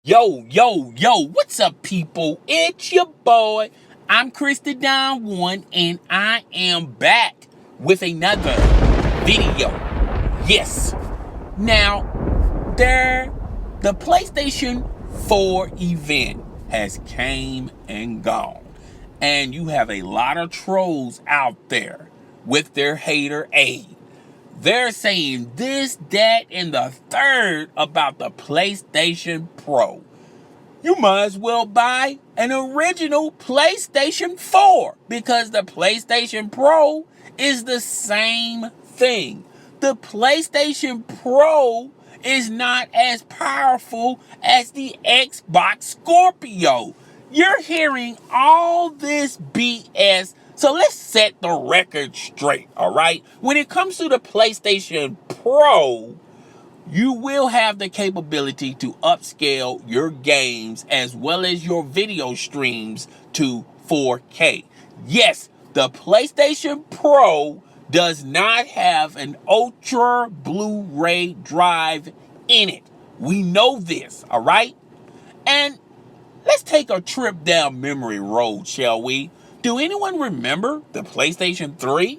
Yo, what's up, people? It's your boy. I'm Krista Don One, and I am back with another video. Yes. Now, the PlayStation 4 event has came and gone. And you have a lot of trolls out there with their hater aid. They're saying this, that, and the third about the PlayStation Pro. You might as well buy an original PlayStation 4 because the PlayStation Pro is the same thing. The PlayStation Pro is not as powerful as the Xbox Scorpio. You're hearing all this BS. So let's set the record straight, all right? When it comes to the PlayStation Pro, you will have the capability to upscale your games as well as your video streams to 4K. Yes, the PlayStation Pro does not have an Ultra Blu-ray drive in it. We know this, all right? And let's take a trip down memory road, shall we? Do anyone remember the PlayStation 3?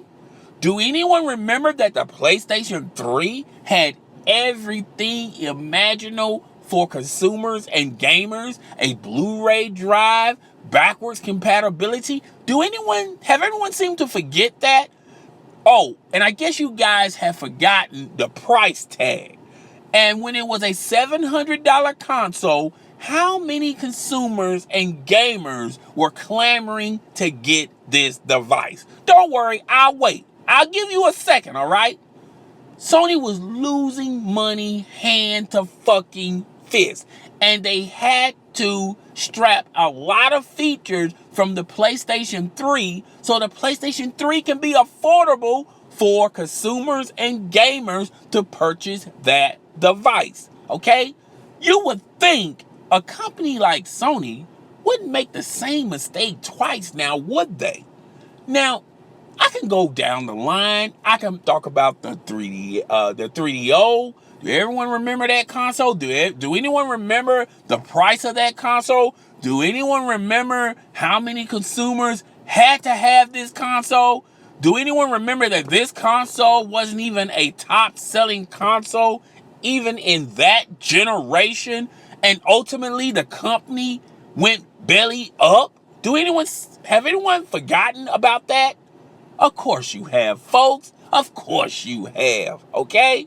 Do anyone remember that the PlayStation 3 had everything imaginable for consumers and gamers? A Blu-ray drive, backwards compatibility. Have anyone seemed to forget that? Oh, and I guess you guys have forgotten the price tag. And when it was a $700 console, how many consumers and gamers were clamoring to get this device? Don't worry, I'll wait. I'll give you a second, all right? Sony was losing money hand to fucking fist. And they had to strap a lot of features from the PlayStation 3 so the PlayStation 3 can be affordable for consumers and gamers to purchase that device. Okay? You would think a company like Sony wouldn't make the same mistake twice now, would they? Now, I can go down the line. I can talk about the 3DO. Do everyone remember that console? Do anyone remember the price of that console? Do anyone remember how many consumers had to have this console? Do anyone remember that this console wasn't even a top-selling console even in that generation? And ultimately, the company went belly up? Have anyone forgotten about that? Of course you have, folks. Of course you have, okay?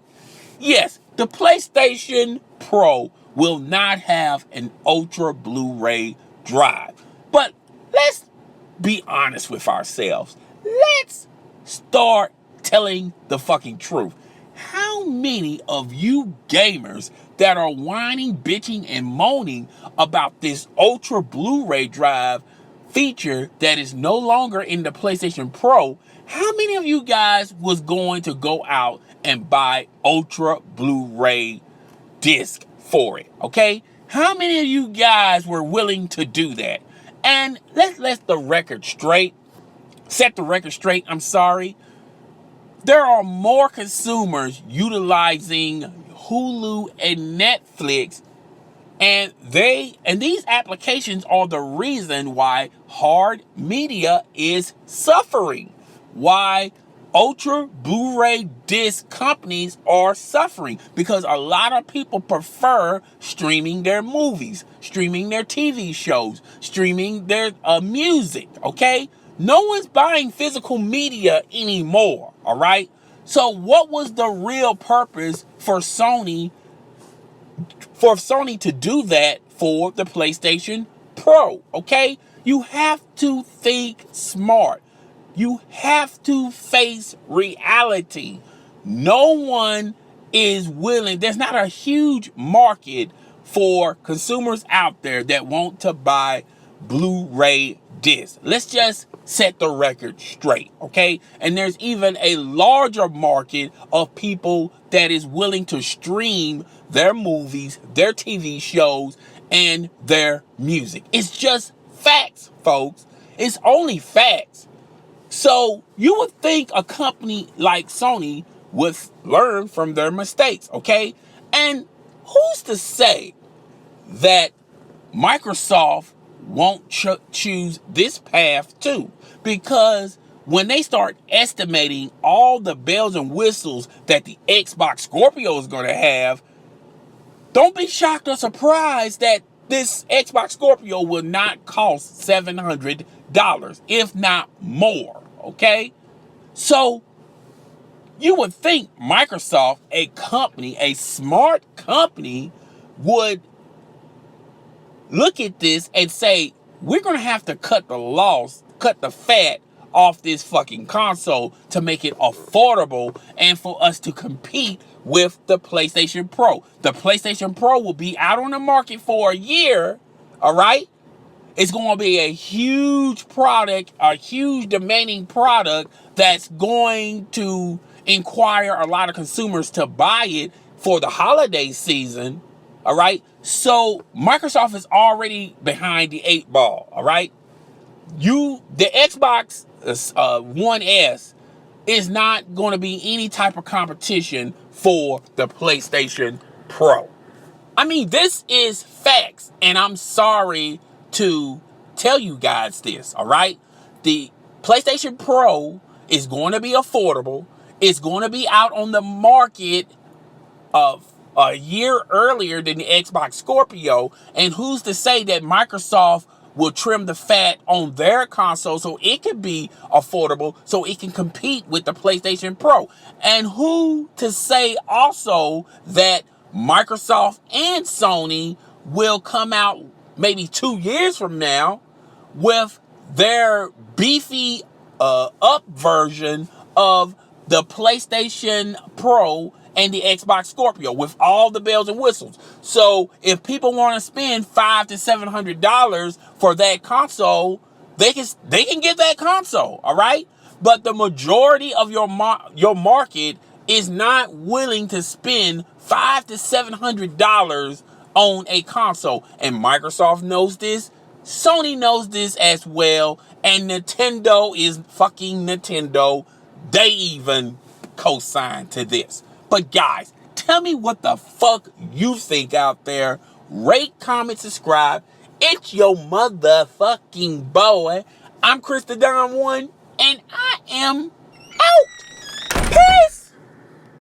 Yes, the PlayStation Pro will not have an Ultra Blu-ray drive. But let's be honest with ourselves. Let's start telling the fucking truth. How many of you gamers that are whining, bitching, and moaning about this Ultra Blu-ray drive feature that is no longer in the PlayStation Pro, how many of you guys was going to go out and buy Ultra Blu-ray disc for it? Okay? How many of you guys were willing to do that? And let's set the record straight. I'm sorry. There are more consumers utilizing Hulu and Netflix, and these applications are the reason why hard media is suffering. Why Ultra Blu-ray disc companies are suffering, because a lot of people prefer streaming their movies, streaming their TV shows, streaming their music, okay? No one's buying physical media anymore, all right? So what was the real purpose for Sony to do that for the PlayStation Pro, okay? You have to think smart. You have to face reality. No one is willing. There's not a huge market for consumers out there that want to buy Blu-ray discs. Let's just set the record straight, okay? And there's even a larger market of people that is willing to stream their movies, their TV shows, and their music. It's just facts, folks. It's only facts. So you would think a company like Sony would learn from their mistakes, okay? And who's to say that Microsoft won't choose this path too, because when they start estimating all the bells and whistles that the Xbox Scorpio is going to have, don't be shocked or surprised that this Xbox Scorpio will not cost $700, if not more, okay? So you would think Microsoft, a company, a smart company, would look at this and say, we're going to have to cut the fat off this fucking console to make it affordable and for us to compete with the PlayStation Pro. The PlayStation Pro will be out on the market for a year, all right? It's going to be a huge product, a huge demanding product that's going to inquire a lot of consumers to buy it for the holiday season, all right? So Microsoft is already behind the 8 ball, all right? The Xbox One S is not going to be any type of competition for the PlayStation Pro. I mean, this is facts, and I'm sorry to tell you guys this, all right? The PlayStation Pro is going to be affordable. It's going to be out on the market of a year earlier than the Xbox Scorpio, and who's to say that Microsoft will trim the fat on their console so it can be affordable, so it can compete with the PlayStation Pro? And who to say also that Microsoft and Sony will come out maybe 2 years from now with their beefy up version of the PlayStation Pro and the Xbox Scorpio with all the bells and whistles. So if people want to spend $500 to $700 for that console, they can get that console, all right? But the majority of your market is not willing to spend $500 to $700 on a console, and Microsoft knows this. Sony knows this as well, and Nintendo is fucking Nintendo. They even co-signed to this. But guys, tell me what the fuck you think out there. Rate, comment, subscribe. It's your motherfucking boy. I'm Chris the Don One, and I am